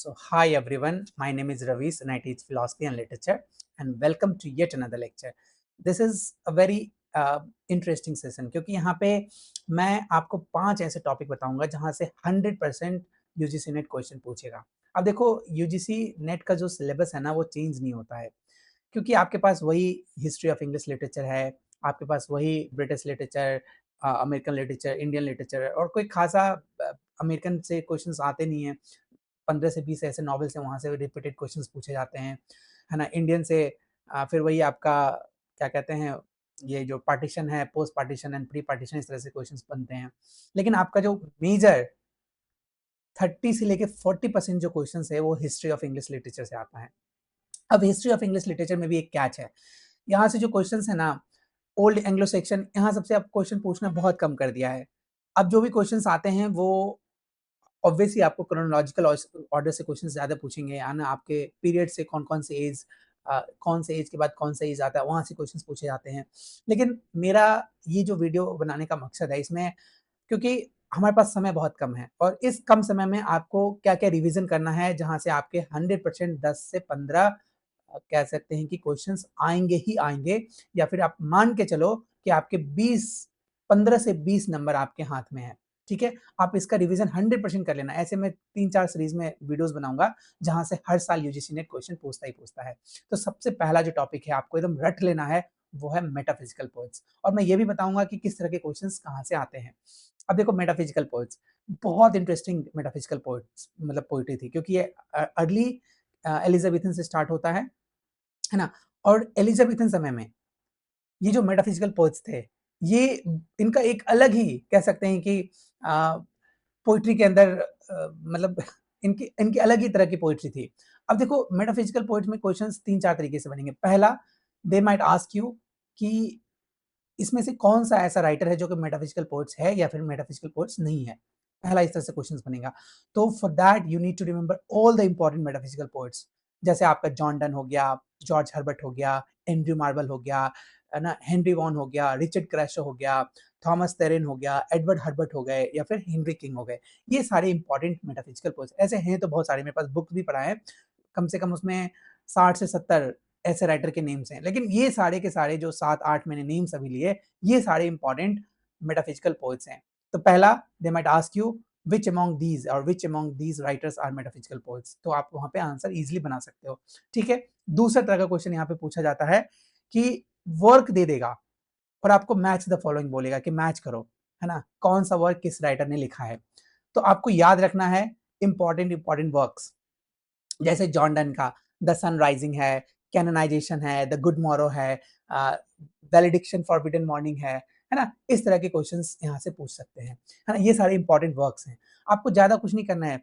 So, hi everyone, my name is Ravis and I teach philosophy and literature, and welcome to yet another lecture. This is a very interesting session क्योंकि यहाँ पे मैं आपको 5 ऐसे topic बताऊंगा जहाँ से 100% यूजीसी नेट क्वेश्चन पूछेगा। अब देखो यूजीसी नेट का जो सिलेबस है ना वो चेंज नहीं होता है क्योंकि आपके पास वही हिस्ट्री ऑफ इंग्लिश लिटरेचर है, आपके पास वही British literature, American literature, Indian literature और कोई खासा अमेरिकन से क्वेश्चंस आते नहीं हैं। 15 से 20 ऐसे नॉवेल्स हैं, वहाँ से रिपीटेड क्वेश्चंस पूछे जाते हैं, है ना? इंडियन से फिर वही आपका क्या कहते हैं, ये जो पार्टीशन है, post partition and pre partition, इस तरह से क्वेश्चंस बनते हैं। लेकिन आपका जो मेजर 30 से लेके 40% जो क्वेश्चंस है, वो हिस्ट्री ऑफ इंग्लिश लिटरेचर से आता है। अब हिस्ट्री ऑफ इंग्लिश लिटरेचर में भी एक कैच है। यहाँ से जो क्वेश्चंस है ना, ओल्ड एंग्लो सेक्शन, यहाँ सबसे अब क्वेश्चन पूछना बहुत कम कर दिया है। अब जो भी क्वेश्चंस आते हैं वो ऑब्वियसली आपको क्रोनोलॉजिकल ऑर्डर से क्वेश्चन ज़्यादा पूछेंगे, है ना? आपके पीरियड से कौन-कौन से एज, कौन से एज के बाद कौन सा एज आता है, वहाँ से क्वेश्चंस पूछे जाते हैं। लेकिन मेरा ये जो वीडियो बनाने का मकसद है इसमें, क्योंकि हमारे पास समय बहुत कम है और इस कम समय में आपको क्या-क्या रिवीजन करना है जहाँ से आपके 100% 10 से 15 कह सकते हैं कि क्वेश्चंस आएँगे ही आएँगे, या फिर आप मान के चलो कि आपके 15 से 20 नंबर आपके हाथ में है। ठीक है? आप इसका रिवीजन 100% कर लेना। ऐसे मैं 3-4 सीरीज़ में वीडियोज़ बनाऊँगा, जहाँ से हर साल यूजीसी नेट क्वेश्चन पूछता ही पूछता है। तो सबसे पहला जो टॉपिक है आपको एकदम रट लेना है, वो है मेटाफिज़िकल पोएट्स, और मैं ये भी बताऊँगा कि किस तरह के क्वेश्चंस कहाँ से आते हैं। अब देखो मेटाफिज़िकल पोएट्स, बहुत इंटरेस्टिंग मेटाफिज़िकल पोएट्स मतलब पोएट्री थी, क्योंकि ये अर्ली एलिज़ाबेथन से स्टार्ट होता है ना? और एलिज़ाबेथन समय में ये जो मेटाफिज़िकल पोएट्स थे, ये इनका एक अलग ही कह सकते हैं कि अ, पोएट्री के अंदर मतलब इनकी इनकी अलग ही तरह की पोएट्री थी। अब देखो मेटाफिज़िकल पोएट्री में क्वेश्चंस 3-4 तरीके से बनेंगे। पहला, दे माइट आस्क यू कि इसमें से कौन-सा ऐसा राइटर है जो कि मेटाफिज़िकल पोएट्स है या फिर मेटाफिज़िकल पोएट्स नहीं है। पहला इस तरह से क्वेश्चंस बनेगा। तो for that you need to remember all the important metaphysical poets. जैसे आपका जॉन डन हो गया, जॉर्ज हर्बर्ट हो गया, एंड्रयू मार्वल हो गया, है ना? हेनरी वॉन हो गया, रिचर्ड क्रैशो हो गया, थॉमस टेरेन हो गया, एडवर्ड हर्बर्ट हो गए या फिर हेनरी किंग हो गए। ये सारे इम्पोर्टेंट मेटाफिज़िकल पोएट्स, ऐसे हैं तो बहुत सारे, मेरे पास बुक्स भी पड़ा है। कम से कम उसमें 60 से 70 ऐसे राइटर के नेम्स हैं। लेकिन ये सारे के सारे जो 7-8 मैंने नेम्स अभी लिए, ये सारे इंपॉर्टेंट मेटाफिजिकल पोएट्स हैं। तो पहला, they might ask you which among these और which among these writers are metaphysical poets, तो आप वहाँ पे आंसर ईज़िली बना सकते हो। ठीक है? दूसरा तरह का क्वेश्चन यहाँ पे पूछा जाता है कि वर्क दे देगा और आपको मैच द फॉलोइंग बोलेगा कि मैच करो, है ना? कौन-सा वर्क किस राइटर ने लिखा है। तो आपको याद रखना है इंपॉर्टेंट वर्क्स, जैसे जॉन डन का द सन राइजिंग है, कैनोनाइजेशन है, द गुड मॉरो है, वैलिडिक्शन फॉरबिडन मॉर्निंग है ना? इस तरह के क्वेश्चंस यहाँ से पूछ सकते हैं, है ना? ये सारे इंपॉर्टेंट वर्क्स हैं। आपको ज़्यादा कुछ नहीं करना है,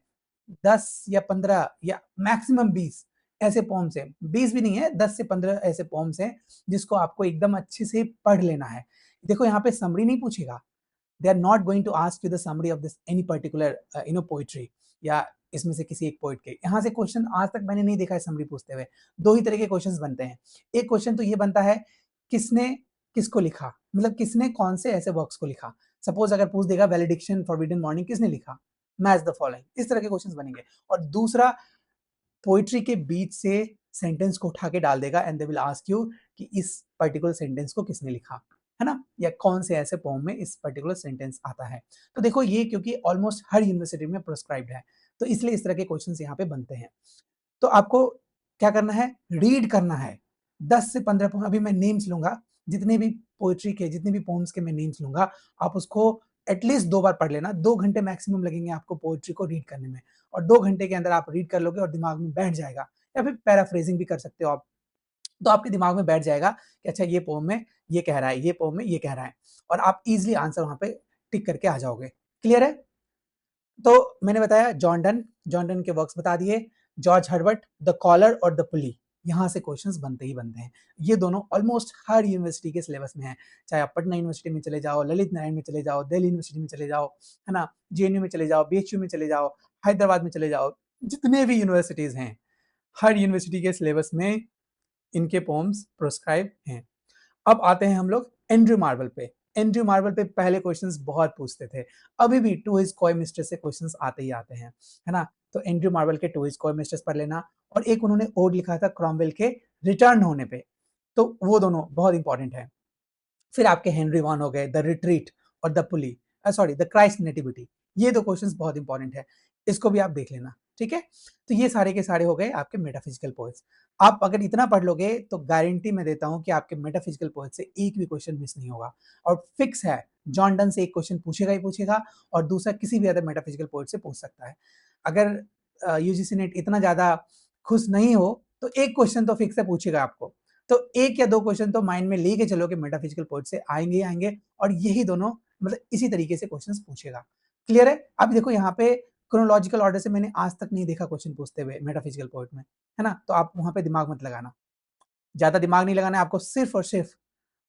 10 या 15 या मैक्सिमम 20 ऐसे पोएम्स हैं, 20 भी नहीं है, 10 से 15 ऐसे पोएम्स हैं, जिसको आपको एकदम अच्छे से पढ़ लेना है। देखो यहाँ पे समरी नहीं पूछेगा, they are not going to ask you the summary of this any particular poetry या इसमें से किसी एक पोएट के। यहाँ से क्वेश्चन आज तक मैंने नहीं देखा है समरी पूछते हुए। दो ही तरह के क्वेश्चंस बनते हैं। एक क्वेश्चन तो ये बनता है, किसने किसको लिखा, मतलब किसने कौन से ऐसे वर्क्स को लिखा। सपोज अगर पूछ देगा वैलिडिक्शन फॉरबिडन मॉर्निंग किसने लिखा, मैच द फॉलोइंग, इस तरह के क्वेश्चंस बनेंगे। और दूसरा, पोएट्री के बीच से सेंटेंस को उठा के डाल देगा and they will ask you कि इस पर्टिकुलर सेंटेंस को किसने लिखा, है ना? या कौन से ऐसे पोएम में इस पर्टिकुलर सेंटेंस आता है। तो देखो ये क्योंकि ऑलमोस्ट हर यूनिवर्सिटी में प्रिस्क्राइब्ड है, तो इसलिए इस तरह के क्वेश्चंस यहाँ पे बनते हैं। तो आपको क्या करना है, रीड करना है। 10 से 15 पोएम अभी मैं नेम्स लूँगा, जितने भी पोएट्री के, जितने भी पोएम्स के मैं नेम्स लूँगा, आप उसको एटलीस्ट 2 बार पढ़ लेना। 2 घंटे मैक्सिमम लगेंगे आपको पोएट्री को रीड करने में, और 2 घंटे के अंदर आप रीड कर लोगे और दिमाग में बैठ जाएगा, या फिर पैराफ्रेजिंग भी कर सकते हो आप। तो आपके दिमाग में बैठ जाएगा कि अच्छा ये पोएम में ये कह रहा है, ये पोएम में ये कह रहा है, और आप ईज़िली आंसर वहाँ पे टिक करके आ जाओगे। क्लियर है? तो मैंने बताया जॉन डन के वर्क्स बता दिए, जॉर्ज हर्बर्ट, द कॉलर और द पुली, यहाँ से क्वेश्चंस बनते ही बनते हैं। ये दोनों ऑलमोस्ट हर यूनिवर्सिटी के सिलेबस में हैं, चाहे आप पटना यूनिवर्सिटी में चले जाओ, ललित नारायण में चले जाओ, दिल्ली यूनिवर्सिटी में चले जाओ, है ना? जेएनयू में चले जाओ, बीएचयू में चले जाओ, हैदराबाद में चले जाओ, जितने भी यूनिवर्सिटीज़ हैं, हर यूनिवर्सिटी के सिलेबस में इनके पोएम्स प्रिस्क्राइब हैं। अब आते हैं हम लोग एंड्रयू मार्वल पे। एंड्रयू मार्वल पे पहले क्वेश्चंस बहुत पूछते थे। अभी भी टू हिज़ कोय मिस्ट्रेस से क्वेश्चंस आते ही आते हैं, है ना? तो एंड्रयू मार्वेल के टू स्क्वायर मिस्टर्स पढ़ लेना, और एक उन्होंने ओड लिखा था क्रॉमवेल के रिटर्न होने पे, तो वो दोनों बहुत इंपॉर्टेंट है। फिर आपके हेनरी वॉन हो गए, द रिट्रीट और the pulley, sorry the Christ nativity, ये दो क्वेश्चंस बहुत इंपॉर्टेंट है, इसको भी आप देख लेना, ठीक है। तो ये सारे के सारे हो गए आपके मेटाफिजिकल पोएट्स। आप अगर इतना पढ़ लोगे तो गारंटी मैं देता हूं कि आपके मेटाफिजिकल पोएट से एक भी क्वेश्चन मिस नहीं होगा, और फिक्स है जॉन डन से एक क्वेश्चन पूछेगा ही पूछेगा, और दूसरा किसी भी अदर मेटाफिजिकल पोएट से पूछ सकता है। अगर यूजीसी नेट इतना ज्यादा खुश नहीं हो तो एक क्वेश्चन तो फिक्स है पूछेगा आपको, तो एक या दो क्वेश्चन तो माइंड में लेके चलो कि मेटाफिजिकल पोएट से आएंगे ही आएंगे, और यही दोनों मतलब इसी तरीके से क्वेश्चंस पूछेगा। क्लियर है? अब देखो यहाँ पे क्रोनोलॉजिकल ऑर्डर से मैंने आज तक नहीं देखा क्वेश्चन पूछते हुए मेटाफिजिकल पोएट में, है ना? तो आप वहां पे दिमाग मत लगाना, ज्यादा दिमाग नहीं लगाना है आपको, सिर्फ और सिर्फ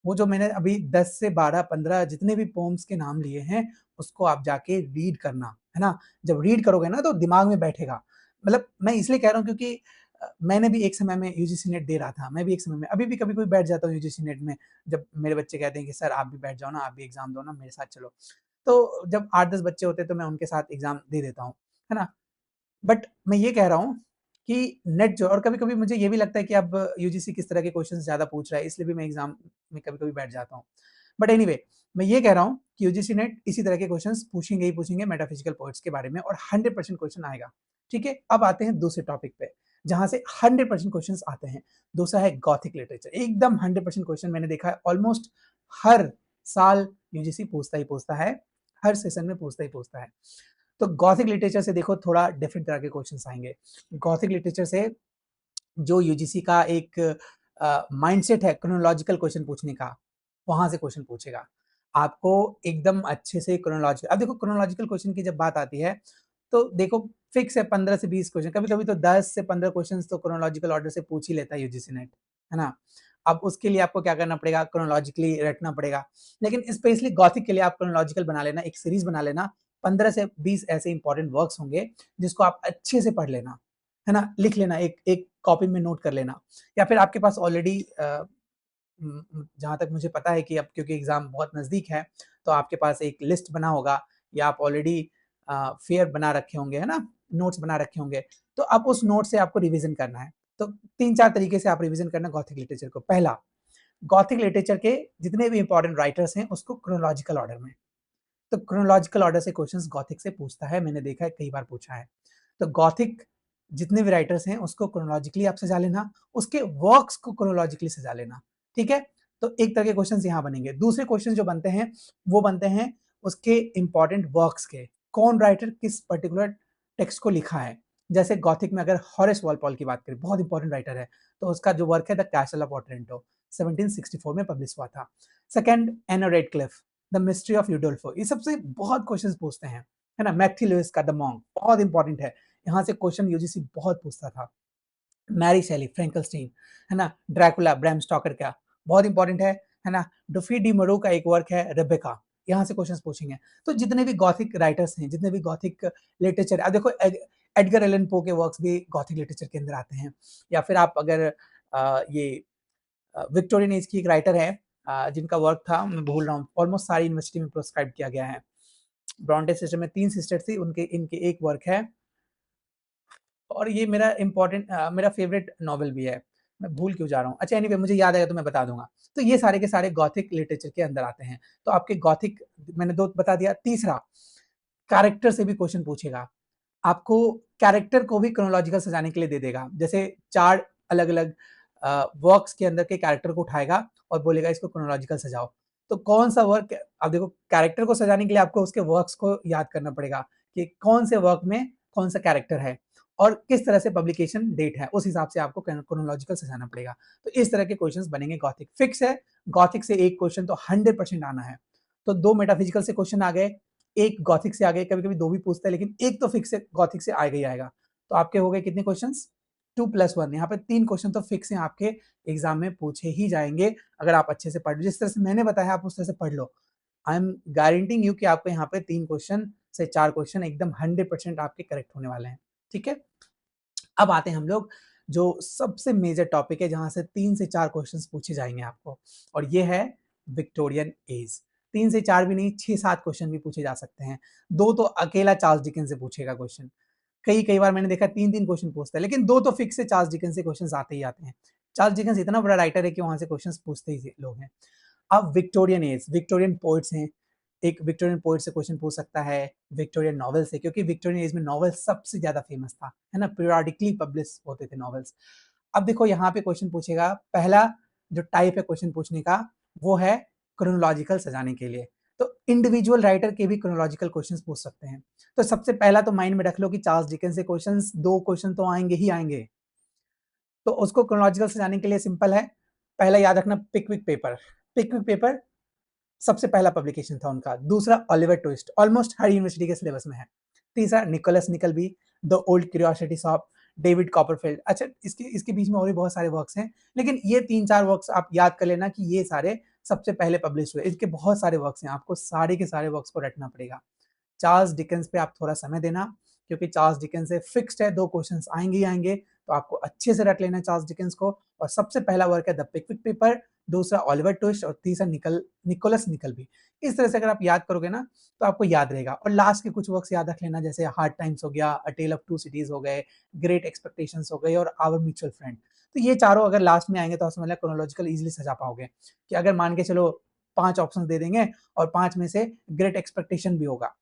वो जो मैंने अभी 10 से 12 15 जितने भी पोम्स के नाम लिए हैं उसको आप जाके रीड करना, है ना? जब रीड करोगे ना तो दिमाग में बैठेगा। मतलब मैं इसलिए कह रहा हूँ क्योंकि मैंने भी एक समय में यूजीसी नेट दे रहा था, मैं भी एक समय में, अभी भी कभी-कभी बैठ जाता हूँ यूजीसी नेट में, जब मेरे बच्चे कहते हैं कि सर आप भी बैठ जाओ ना, आप भी एग्ज़ाम दो ना, मेरे साथ चलो। तो जब 8-10 बच्चे होते हैं तो मैं उनके साथ एग्ज़ाम दे देता हूँ, है ना? बट मैं ये कह रहा हूँ कि नेट जो, और कभी-कभी मुझे ये भी लगता है कि अब यूजीसी किस तरह के क्वेश्चंस ज़्यादा पूछ रहा है, इसलिए भी मैं एग्ज़ाम में कभी-कभी बैठ जाता हूँ। बट एनीवे मैं ये कह रहा हूँ कि यूजीसी नेट इसी तरह के क्वेश्चंस पूछेंगे ही पूछेंगे मेटाफिजिकल पोएट्स के बारे में, और 100% क्वेश्चन आएगा। ठीक है? अब आते हैं दूसरे टॉपिक पे, जहाँ से 100% क्वेश्चंस आते हैं। दूसरा है गॉथिक लिटरेचर। एकदम 100% क्वेश्चन मैंने देखा है ऑलमोस्ट हर साल यूजीसी पूछता ही पूछता है, हर सेशन में पूछता ही पूछता है। तो गॉथिक लिटरेचर से देखो थोड़ा डिफरेंट तरह के क्वेश्चंस आएंगे। गॉथिक लिटरेचर से जो यूजीसी का एक माइंडसेट है क्रोनोलॉजिकल क्वेश्चन पूछने का, वहां से क्वेश्चन पूछेगा आपको एकदम अच्छे से क्रोनोलॉजिकल। अब देखो क्रोनोलॉजिकल क्वेश्चन की जब बात आती है तो देखो फिक्स है 15 से 20 क्वेश्चन, कभी कभी तो 10 से 15 क्वेश्चन तो क्रोनोलॉजिकल ऑर्डर से पूछ ही लेता है यूजीसी नेट, है ना? अब उसके लिए आपको क्या करना पड़ेगा, क्रोनोलॉजिकली रटना पड़ेगा। लेकिन स्पेशली गॉथिक के लिए आप क्रोनोलॉजिकल बना लेना, एक सीरीज बना लेना, 15 से 20 ऐसे इंपॉर्टेंट वर्क्स होंगे जिसको आप अच्छे से पढ़ लेना, है ना? लिख लेना, एक एक कॉपी में नोट कर लेना, या फिर आपके पास ऑलरेडी जहाँ तक मुझे पता है कि अब क्योंकि एग्जाम बहुत नज़दीक है तो आपके पास एक लिस्ट बना होगा, या आप ऑलरेडी फेयर बना रखे होंगे, है ना? नोट्स बना रखे होंगे, तो अब उस नोट से आपको रिवीजन करना है। तो 3-4 तरीके से आप रिवीजन करना गॉथिक लिटरेचर को। पहला, गॉथिक लिटरेचर के जितने भी इंपॉर्टेंट राइटर्स हैं उसको क्रोनोलॉजिकल ऑर्डर में, तो क्रोनोलॉजिकल ऑर्डर से क्वेश्चंस गॉथिक से पूछता है, मैंने देखा है कई बार पूछा है। तो गॉथिक जितने भी राइटर्स हैं उसको क्रोनोलॉजिकली आप सजा लेना, उसके वर्क्स को क्रोनोलॉजिकली सजा लेना, ठीक है? तो एक तरह के क्वेश्चंस यहाँ बनेंगे। दूसरे क्वेश्चन जो बनते हैं वो बनते हैं उसके इंपॉर्टेंट वर्क्स के, कौन राइटर किस पर्टिकुलर टेक्स्ट को लिखा है। जैसे गॉथिक में अगर हॉरेस वॉलपॉल की बात करें, बहुत इंपॉर्टेंट राइटर है, तो उसका जो वर्क है द कैसल ऑफ ऑटरेंटो 1764 में पब्लिश हुआ था। Second, Anna Radcliffe, the mystery of Udolpho, ये सबसे बहुत क्वेश्चंस पूछते हैं, है ना? मैथ्यू लुइस का द मॉन्क बहुत इंपॉर्टेंट है, यहाँ से क्वेश्चन यूजीसी बहुत पूछता था। मैरी शैली, फ्रैंकलस्टीन, है ना? ड्रैकुला, ब्रैम स्टॉकर का बहुत इंपॉर्टेंट है ना? डुफी डी मरो का एक वर्क है रेबेका, यहाँ से क्वेश्चंस पूछेंगे। तो जितने भी गॉथिक राइटर्स हैं, जितने भी गॉथिक लिटरेचर, अब देखो एडगर एलन पो के वर्क्स भी गॉथिक लिटरेचर के अंदर आते हैं। या फिर आप अगर ये विक्टोरियन एज की एक राइटर है जिनका वर्क था, मैं भूल रहा हूँ, ऑलमोस्ट सारी यूनिवर्सिटी में प्रोस्क्राइब किया गया है। ब्रॉन्टे सिस्टर में 3 सिस्टर थी, उनके इनके एक वर्क है, और ये मेरा इंपॉर्टेंट मेरा फेवरेट नॉवल भी है। मैं भूल क्यों जा रहा हूँ? अच्छा एनीवे मुझे याद आएगा तो मैं बता दूँगा। तो ये सारे के सारे गॉथिक लिटरेचर के अंदर आते हैं। तो आपके गॉथिक मैंने 2 बता दिया। तीसरा, कैरेक्टर से भी क्वेश्चन पूछेगा। आपको कैरेक्टर को भी क्रोनोलॉजिकल सजाने के लिए दे देगा। जैसे 4 अलग-अलग वर्क्स के अंदर के कैरेक्टर को उठाएगा और बोलेगा इसको क्रोनोलॉजिकल सजाओ। तो कौन-सा वर्क, अब देखो कैरेक्टर को सजाने के लिए आपको उसके वर्क्स को याद करना पड़ेगा कि कौन से वर्क में कौन-सा कैरेक्टर है और किस तरह से पब्लिकेशन डेट है, उस हिसाब से आपको क्रोनोलॉजिकल सजाना पड़ेगा। तो इस तरह के क्वेश्चंस बनेंगे गॉथिक। फिक्स है, गॉथिक से एक क्वेश्चन तो 100% आना है। तो 2 मेटाफिजिकल से क्वेश्चन आ गए, एक गॉथिक से आ गए, कभी-कभी 2 भी पूछता है लेकिन एक तो फिक्स है, गॉथिक से आएगा ही आएगा। तो आपके हो गए कितने क्वेश्चंस? 2 + 1, यहाँ पे 3 क्वेश्चन तो फिक्स हैं, आपके एग्जाम में पूछे ही जाएंगे अगर आप अच्छे से पढ़ लो। जिस तरह से मैंने बताया आप उस तरह से पढ़ लो। आई एम गारंटिंग यू कि आपको यहाँ पे 3 क्वेश्चन से 4 क्वेश्चन एकदम 100% आपके करेक्ट होने वाले हैं। ठीक है? अब आते हैं हम लोग जो सबसे मेजर टॉपिक है जहां से 3 से 4 क्वेश्चंस पूछे जाएंगे आपको, और ये है विक्टोरियन एज। 3 से 4 भी नहीं, 6-7 क्वेश्चन भी पूछे जा सकते हैं। 2 तो अकेला चार्ल्स डिकेंस से पूछेगा क्वेश्चन। कई बार मैंने देखा 3-3 क्वेश्चन पूछता है, लेकिन 2 तो फिक्स है, चार्ल्स डिकेंस से क्वेश्चंस आते ही आते हैं। चार्ल्स डिकेंस इतना बड़ा राइटर है कि वहाँ से क्वेश्चंस पूछते ही लोग हैं। अब विक्टोरियन एज, विक्टोरियन पोएट्स हैं, एक विक्टोरियन पोएट से क्वेश्चन पूछ सकता है, विक्टोरियन नॉवेल से, क्योंकि विक्टोरियन एज में नॉवेल सबसे ज़्यादा फेमस था, है ना? पीरियोडिकली पब्लिश होते थे नॉवेल्स। अब देखो यहाँ पे क्वेश्चन पूछेगा, पहला जो टाइप है क्वेश्चन पूछने का, वो है क्रोनोलॉजिकल सजाने के लिए। तो इंडिविजुअल राइटर के भी क्रोनोलॉजिकल क्वेश्चंस पूछ सकते हैं। तो सबसे पहला तो माइंड में रख लो कि चार्ल्स डिकेंस से क्वेश्चंस 2 क्वेश्चन तो आएँगे ही आएँगे। तो उसको क्रोनोलॉजिकल सजाने के लिए सिंपल है, पहला याद रखना पिकविक पेपर। पिकविक पेपर सबसे पहला पब्लिकेशन था उनका। दूसरा ओलिवर ट्विस्ट, ऑलमोस्ट हर यूनिवर्सिटी के सिलेबस में है। तीसरा Nicholas Nickleby, the old curiosity shop, David Copperfield. अच्छा, इसके इसके बीच में और भी बहुत सारे वर्क्स हैं, लेकिन ये 3-4 वर्क्स आप याद कर लेना कि ये सारे सबसे पहले पब्लिश हुए। इसके बहुत सारे वर्क्स हैं, आपको सारे के सारे वर्क्स को रटना पड़ेगा। चार्ल्स डिकेंस पे आप थोड़ा समय देना, क्योंकि चार्ल्स डिकेंस से फिक्स्ड है 2 क्वेश्चंस आएँगे ही आएँगे, तो आपको अच्छे से रट लेना है चार्ल्स डिकेंस को। और सबसे पहला वर्क है द पिकविक पेपर, दूसरा ओलिवर ट्विस्ट और तीसरा निकोलस निकलबी। इस तरह से अगर आप याद करोगे ना, तो आपको याद रहेगा। और लास्ट के कुछ वर्क्स याद रख लेना, जैसे हार्ड टाइम्स हो गया, अ टेल ऑफ टू सिटीज़ हो गए, ग्रेट एक्सपेक्टेशंस हो गए और आवर म्यूचुअल फ्रेंड। तो ये चारों अगर लास्ट में आएँगे तो आप समझ लें क्रोनोलॉजिकल ईज़िली सजा पाओगे, कि अगर मान के चलो 5 ऑप्शंस दे देंगे और 5 में से ग्रेट एक्सपेक्टेशन भी होगा,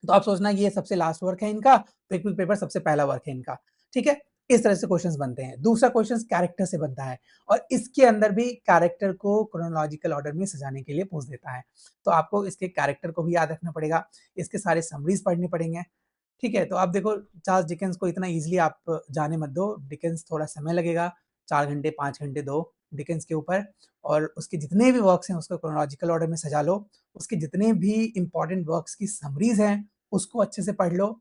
तो आप सोचना ये सबसे लास्ट वर्क है इनका, पिकविक पेपर सबसे पहला वर्क है इनका, ठीक है? इस तरह से क्वेश्चंस बनते हैं। दूसरा क्वेश्चंस कैरेक्टर से बनता है और इसके अंदर भी कैरेक्टर को क्रोनोलॉजिकल ऑर्डर में सजाने के लिए पूछ देता है। तो आपको इसके कैरेक्टर को भी याद रखना पड़ेगा, इसके सारे समरीज़ पढ़ने पड़ेंगे, ठीक है? तो आप देखो चार्ल्स डिकेंस को इतना ईज़िली आप जाने मत दो, डिकेंस थोड़ा समय लगेगा, 4 घंटे, 5 घंटे दो डिकेंस के ऊपर और उसके जितने भी वर्क्स हैं उसको क्रोनोलॉजिकल ऑर्डर में सजा लो। उसके जितने भी इम्पोर्टेंट वर्क्स की समरीज़ हैं, उसको अच्छे से पढ़ लो।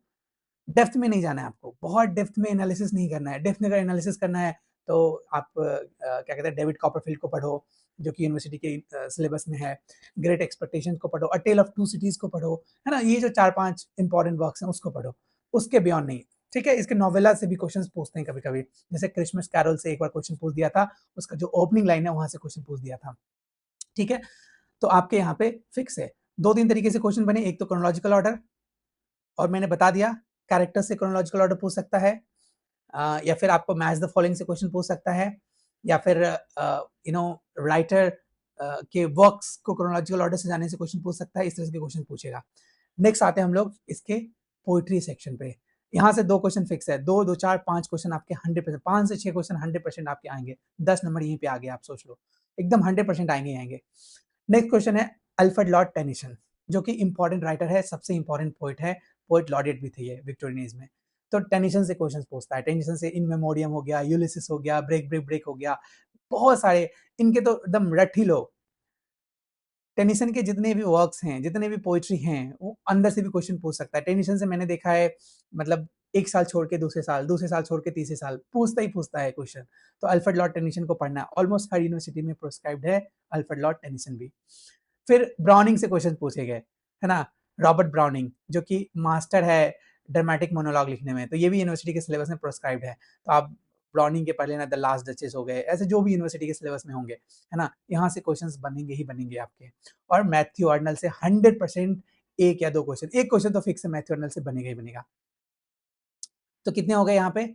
डेप्थ में नहीं जाना है आपको, बहुत डेप्थ में एनालिसिस नहीं करना है। डेप्थ में अगर एनालिसिस करना है तो आप क्या कहते हैं डेविड कॉपरफील्ड को पढ़ो, जो कि यूनिवर्सिटी के सिलेबस में है। ग्रेट एक्सपेक्टेशंस को पढ़ो, अ टेल ऑफ टू सिटीज़ को पढ़ो, है ना? ये जो 4-5 इम्पोर्टेंट वर्क्स हैं उसको पढ़ो, उसके बियॉन्ड नहीं, ठीक है? इसके नोवेला से भी क्वेश्चन्स पूछते हैं कभी-कभी, जैसे क्रिसमस कैरोल से एक बार क्वेश्चन पूछ दिया था, उसका जो ओपनिंग लाइन है वहाँ से क्वेश्चन पूछ दिया था, ठीक है? तो आपके यहाँ पे फिक्स है। 2-3 तरीके से क्वेश्चन बने, एक तो क्रोनोलॉजिकल ऑर्डर और मैंने बता दिया कैरेक्टर से क्रोनोलॉजिकल ऑर्डर पूछ सकता है, या फिर आपको मैच द फॉलोइंग से क्वेश्चन पूछ सकता है, या फिर राइटर के वर्क्स को क्रोनोलॉजिकल ऑर्डर से जाने से क्वेश्चन पूछ सकता है। इस तरह के क्वेश्चन पूछेगा। नेक्स्ट आते हैं हम लोग इसके पोएट्री सेक्शन पे। यहाँ से 2 क्वेश्चन फिक्स है, 2, 2, 4, 5 क्वेश्चन आपके 100%, 5 से 6 क्वेश्चन 100% आपके आएंगे। 10 नंबर यहीं पे आ गए, आप सोच लो, एकदम 100% आएंगे ही आएंगे। नेक्स्ट क्वेश्चन है अल्फ्रेड लॉर्ड टेनिसन, जो कि इंपॉर्टेंट राइटर है, सबसे इंपॉर्टेंट पोएट है, पोएट लॉर्डेट भी थे ये विक्टोरियन एज में। तो टेनिसन से क्वेश्चंस पूछता है, टेनिसन से इन मेमोरियम हो गया, यूलिसिस हो गया, ब्रेक ब्रेक ब्रेक हो गया, बहुत सारे इनके तो एकदम रट ही लो। टेनिसन के जितने भी वर्क्स हैं, जितने भी पोएट्री हैं, वो अंदर से भी क्वेश्चन पूछ सकता है। टेनिसन से मैंने देखा है, मतलब 1 साल छोड़ के दूसरे साल छोड़ के तीसरे साल, पूछता ही पूछता है क्वेश्चन। तो अल्फ्रेड लॉर्ड टेनिसन को पढ़ना है, ऑलमोस्ट हर यूनिवर्सिटी में प्रिस्क्राइब्ड है अल्फ्रेड लॉर्ड टेनिसन भी। फिर ब्राउनिंग से क्वेश्चन पूछे गए, है ना? रॉबर्ट ब्राउनिंग, जो कि मास्टर है ड्रामेटिक मोनोलॉग लिखने में, तो ये भी यूनिवर्सिटी के सिलेबस में प्रिस्क्राइब्ड है। तो आप ब्राउनिंग के पढ़ लेना, द लास्ट डचेस हो गए, ऐसे जो भी यूनिवर्सिटी के सिलेबस में होंगे, है ना? यहाँ से क्वेश्चंस बनेंगे ही बनेंगे आपके। और मैथ्यू आर्नल्ड से 100% 1 या 2 क्वेश्चन, 1 क्वेश्चन तो फिक्स है मैथ्यू आर्नल्ड से बनेगा ही बनेगा। तो कितने हो गए यहाँ पे?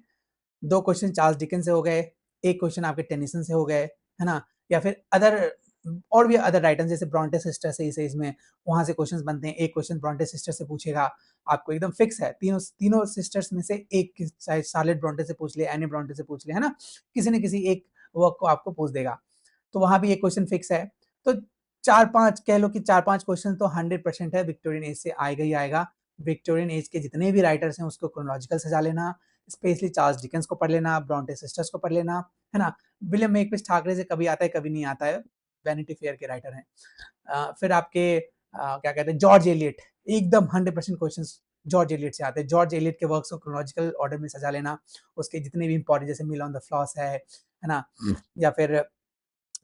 2 क्वेश्चन चार्ल्स डिकेंस से हो गए, 1 क्वेश्चन आपके टेनिसन से हो गए, है ना? या फिर अदर और भी अदर राइटर्स जैसे ब्रॉन्टे सिस्टर से इस एज में, वहाँ से क्वेश्चंस बनते हैं। 1 क्वेश्चन ब्रॉन्टे सिस्टर से पूछेगा, आपको एकदम फिक्स है। तीनों तीनों सिस्टर्स में से एक की, चाहे शार्लेट ब्रॉन्टे से पूछ ले, एनी ब्रॉन्टे से पूछ ले, है ना? किसी न किसी एक वर्क को आपको पूछ देगा। तो वहाँ भी एक क्वेश्चन फिक्स है। तो 4-5 कह लो कि 4-5 क्वेश्चन तो 100% है, विक्टोरियन एज से आएगा ही आएगा। विक्टोरियन एज के जितने भी राइटर्स हैं उसको क्रोनोलॉजिकल सजा लेना, स्पेशली चार्ल्स डिकेंस को पढ़ लेना, ब्रॉन्टे सिस्टर्स को पढ़ लेना, है ना? विलियम मेकपिस ठाकरे से कभी आता है, कभी नहीं आता है, वैनिटी फेयर के राइटर हैं। फिर आपके क्या कहते हैं जॉर्ज एलियट, एकदम 100% क्वेश्चंस जॉर्ज एलियट से आते हैं। जॉर्ज एलियट के वर्क्स को क्रोनोलॉजिकल ऑर्डर में सजा लेना, उसके जितने भी इंपॉर्टेंट जैसे मील ऑन द फ्लॉस है ना? या फिर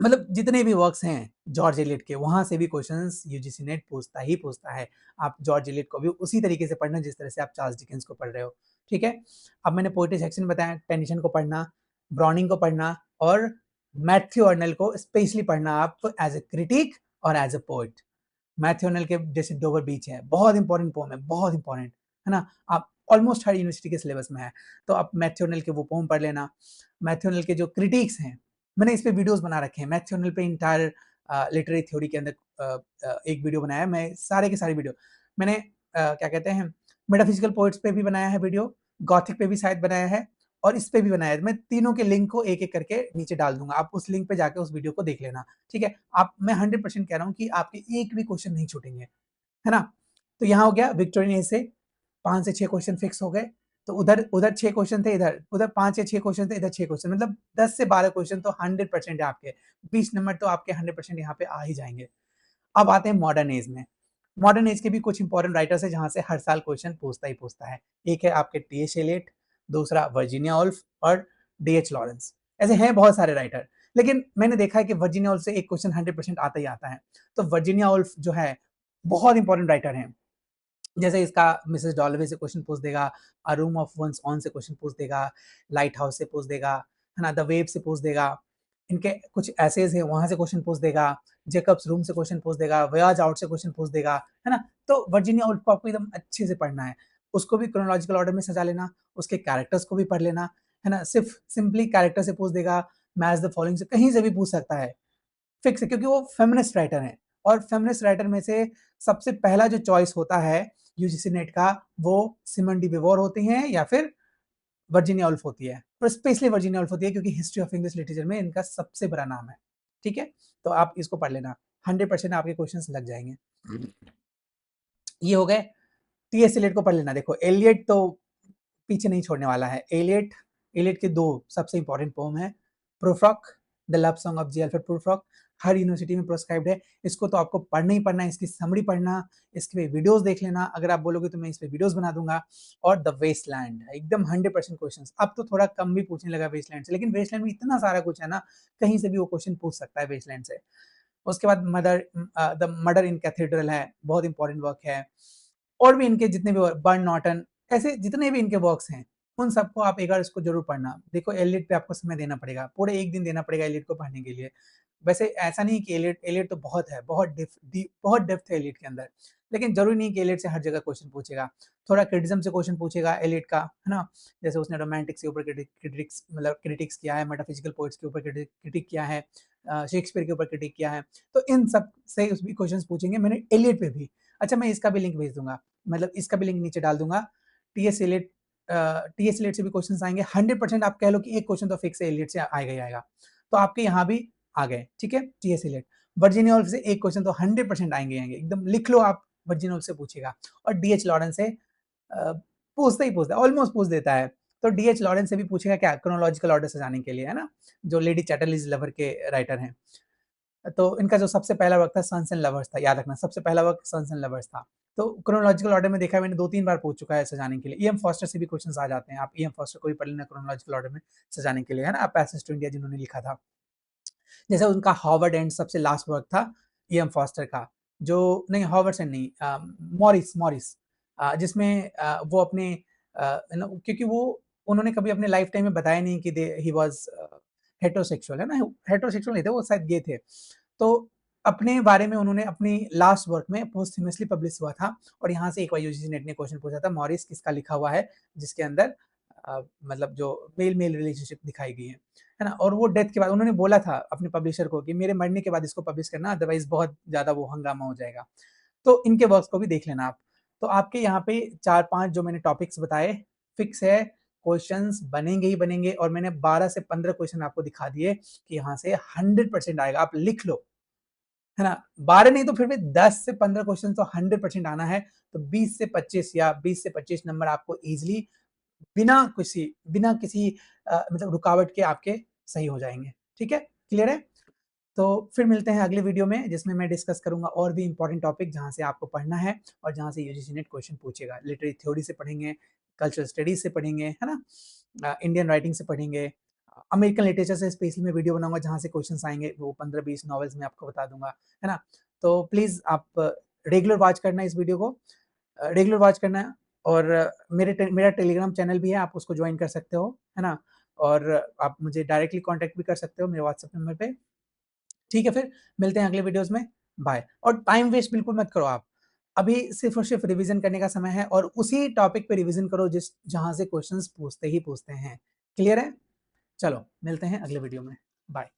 मतलब जितने भी वर्क्स हैं जॉर्ज एलियट के, वहाँ से भी क्वेश्चंस यूजीसी नेट पूछता ही पूछता है। आप जॉर्ज एलियट को भी उसी तरीके से पढ़ना जिस तरह से आप चार्ल्स डिकेंस को पढ़ रहे हो, ठीक है? अब मैंने पोएट्री सेक्शन में बताया, टेनिसन को पढ़ना, ब्राउनिंग को पढ़ना और मैथ्यू अर्नल को स्पेशली पढ़ना आप एज ए क्रिटिक और as a poet. Matthew Arnold के जैसे डोवर बीच है, बहुत इंपॉर्टेंट पोएम है, बहुत इंपॉर्टेंट, है ना? आप ऑलमोस्ट हर यूनिवर्सिटी के सिलेबस में है। तो आप मैथ्यू के वो पोम पढ़ लेना। मैथ्यू के जो क्रिटिक्स हैं, मैंने इस पे वीडियोस बना रखे हैं। मैथ्यू पे इंटायर लिटरेरी थ्योरी के अंदर एक वीडियो बनाया है। मैं सारे के सारे वीडियो मैंने क्या कहते हैं, मेटाफिजिकल पोएट्स पे भी बनाया है वीडियो, गॉथिक पे भी शायद बनाया है, और इस पे भी बनाया है। मैं तीनों के लिंक को एक-एक करके नीचे डाल दूँगा। आप उस लिंक पे जाके उस वीडियो को देख लेना, ठीक है? आप मैं 100% कह रहा हूँ कि आपके एक भी क्वेश्चन नहीं छूटेंगे, है ना? तो यहाँ हो गया विक्टोरियन एज से 5 से 6 क्वेश्चन फिक्स हो गए। तो उधर 6 क्वेश्चन थे, उधर 5 या 6 क्वेश्चन थे, इधर 6 क्वेश्चन, मतलब 10 से 12 क्वेश्चन तो 100% है आपके। 20 नंबर तो आपके 100% यहाँ पे आ ही जाएँगे। अब आते हैं मॉडर्न एज में। मॉडर्न एज के भी कुछ इंपॉर्टेंट राइटर्स हैं जहाँ से हर साल क्वेश्चन पूछता ही पूछता है। एक है आपके टी.एस. एलियट, दूसरा वर्जीनिया वुल्फ और डी.एच. लॉरेंस। ऐसे हैं बहुत सारे राइटर, लेकिन मैंने देखा है कि वर्जीनिया वुल्फ से एक क्वेश्चन 100% आता ही आता है। तो वर्जीनिया वुल्फ जो है बहुत इंपॉर्टेंट राइटर हैं। जैसे इसका मिसेस डॉलवे से क्वेश्चन पूछ देगा, a room of one's own से क्वेश्चन पूछ देगा, लाइट हाउस से पूछ देगा, है ना, द वेव से पूछ देगा, इनके कुछ एसेज हैं वहां से क्वेश्चन पूछ देगा, जेकब्स रूम से क्वेश्चन पूछ देगा, वयाज आउट से क्वेश्चन पूछ देगा, है ना। तो वर्जीनिया वुल्फ को आपको एकदम अच्छे से पढ़ना है। उसको भी क्रोनोलॉजिकल ऑर्डर में सजा लेना, उसके कैरेक्टर्स को भी पढ़ लेना, है ना। सिर्फ सिंपली कैरेक्टर से पूछ देगा, मैच द फॉलोइंग से कहीं से भी पूछ सकता है, फिक्स है, क्योंकि वो फेमिनिस्ट राइटर हैं। और फेमिनिस्ट राइटर में से सबसे पहला जो चॉइस होता है यूजीसी नेट का, वो सिमन डी बिवोर होती हैं या फिर वर्जीनिया वुल्फ होती है, और स्पेशली वर्जीनिया वुल्फ होती है क्योंकि हिस्ट्री ऑफ इंग्लिश लिटरेचर में इनका सबसे बड़ा नाम है। ठीक है, तो आप इसको पढ़ लेना, 100% आपके क्वेश्चंस लग जाएंगे। ये हो गए। टी.एस. एलियट को पढ़ लेना। देखो एलियट तो पीछे नहीं छोड़ने वाला है। एलियट एलियट के दो सबसे इंपॉर्टेंट पोम है, Prufrock, the love song of J Alfred Prufrock, हर यूनिवर्सिटी में प्रोस्क्राइब्ड है। इसको तो आपको पढ़ना ही पढ़ना है, इसकी समरी पढ़ना, इसके पे वीडियोस देख लेना। अगर आप बोलोगे तो मैं इस पे वीडियोस बना दूंगा। और द वेस्टलैंड एकदम 100% क्वेश्चन। अब तो थोड़ा कम भी पूछने लगा वेस्टलैंड से, लेकिन वेस्टलैंड में इतना सारा कुछ है ना, कहीं से भी वो क्वेश्चन पूछ सकता है वेस्टलैंड से। उसके बाद द मर्डर इन कैथेड्रल है, बहुत इंपॉर्टेंट वर्क है। और भी इनके जितने भी बर्न नॉटन, ऐसे जितने भी इनके वर्क्स हैं, उन सबको आप एक बार इसको जरूर पढ़ना। देखो एलियट पे आपको समय देना पड़ेगा, पूरे एक दिन देना पड़ेगा एलियट को पढ़ने के लिए। वैसे ऐसा नहीं कि एलियट एलियट तो बहुत है, बहुत डेप्थ है एलियट के अंदर, लेकिन जरूरी नहीं कि एलियट से हर जगह क्वेश्चन पूछेगा। थोड़ा क्रिटिज्म से क्वेश्चन पूछेगा एलियट का, है ना। जैसे उसने रोमांटिक्स के ऊपर क्रिटिक्स मतलब क्रिटिक्स किया है, मेटाफिजिकल पोएट्स के ऊपर क्रिटिक किया है, शेक्सपियर के ऊपर क्रिटिक किया है। तो इन सब से उस भी क्वेश्चन पूछेंगे, मैंने एलियट पे भी। अच्छा, मैं इसका भी लिंक भेज दूंगा, मतलब इसका भी लिंक नीचे डाल दूंगा। टीएस एलियट टीएस एलियट से भी क्वेश्चन आएंगे 100%। आप कह लो कि एक क्वेश्चन तो फिक्स है, एलियट से आएगा ही आएगा। तो आपके यहाँ भी आ गए, ठीक है। टीएस एलियट, वर्जीनिया वुल्फ से एक क्वेश्चन तो 100% आएंगे आएंगे, एकदम लिख लो आप, वर्जीनिया वुल्फ से पूछेगा। और डीएच लॉरेंस से पूछता ही पूछता है, ऑलमोस्ट पूछ देता है। तो डीएच लॉरेंस से भी पूछेगा क्या, क्रोनोलॉजिकल ऑर्डर से जाने के लिए, है ना, जो लेडी चैटरलीज लवर के राइटर हैं। तो इनका जो सबसे पहला वर्क था सन्स एंड लवर्स था, याद रखना, सबसे पहला वर्क सन्स एंड लवर्स था। तो क्रोनोलॉजिकल ऑर्डर में देखा है मैंने 2-3 बार पूछ चुका है सजाने के लिए। ईएम फॉस्टर से भी क्वेश्चंस आ जाते हैं, आप ईएम फॉस्टर को भी पढ़ लेना क्रोनोलॉजिकल ऑर्डर में सजाने के लिए, है ना। पैसेज टू इंडिया जिन्होंने लिखा था, जैसे उनका हॉवर्ड एंड सबसे लास्ट वर्क था ईएम फॉस्टर का, जो नहीं हॉवर्ड एंड नहीं, मॉरिस मॉरिस, जिसमें वो अपने क्योंकि वो उन्होंने कभी अपने लाइफ टाइम में बताया नहीं कि ही वाज हेटेरोसेक्सुअल, है ना। हेटेरोसेक्सुअल नहीं थे वो, शायद गे थे। तो अपने बारे में उन्होंने अपनी लास्ट वर्क में पोस्टह्यूमसली पब्लिश हुआ था। और यहाँ से एक बार यूजीसी नेट ने क्वेश्चन पूछा था, मॉरिस किसका लिखा हुआ है जिसके अंदर मतलब जो मेल मेल रिलेशनशिप दिखाई गई है ना। और वो डेथ के बाद उन्होंने बोला था अपने पब्लिशर को कि मेरे मरने के बाद इसको पब्लिश करना, अदरवाइज बहुत ज्यादा वो हंगामा हो जाएगा। तो इनके वर्क्स को भी देख लेना आप। तो आपके यहाँ पे 4-5 जो मैंने टॉपिक्स बताए फिक्स है, क्वेश्चंस बनेंगे ही बनेंगे। और मैंने 12 से 15 क्वेश्चन आपको दिखा दिए कि यहाँ से 100% आएगा, आप लिख लो, है ना। 12 नहीं तो फिर भी 10 से 15 क्वेश्चन तो 100% आना है। तो 20 से 25 या 20 से 25 नंबर आपको इजीली बिना किसी मतलब रुकावट के आपके सही हो जाएंगे। ठीक है, क्लियर है। तो फिर मिलते हैं अगले वीडियो में, जिसमें मैं डिस्कस करूंगा और भी इंपॉर्टेंट टॉपिक जहां से आपको पढ़ना है और जहां से यूजीसी नेट क्वेश्चन पूछेगा। लिटरेरी थ्योरी से पढ़ेंगे, कल्चरल स्टडीज से पढ़ेंगे, है ना, इंडियन राइटिंग से पढ़ेंगे, अमेरिकन लिटरेचर से स्पेशली मैं वीडियो बनाऊंगा जहां से क्वेश्चंस आएंगे, वो 15-20 नॉवेल्स में आपको बता दूंगा, है ना। तो प्लीज आप रेगुलर वॉच करना इस वीडियो को, रेगुलर वॉच करना है। और मेरा टेलीग्राम चैनल भी है, आप उसको ज्वाइन कर सकते हो, है ना। और आप मुझे डायरेक्टली कांटेक्ट भी कर सकते हो मेरे व्हाट्सएप नंबर पे। ठीक है, फिर मिलते हैं अगले वीडियोस में। बाय। और टाइम वेस्ट बिल्कुल मत करो आप। अभी सिर्फ और सिर्फ रिवीजन करने का समय है और उसी टॉपिक पे रिवीजन करो जिस जहां से क्वेश्चंस पूछते ही पूछते हैं। क्लियर है? चलो मिलते हैं अगले वीडियो में। बाय।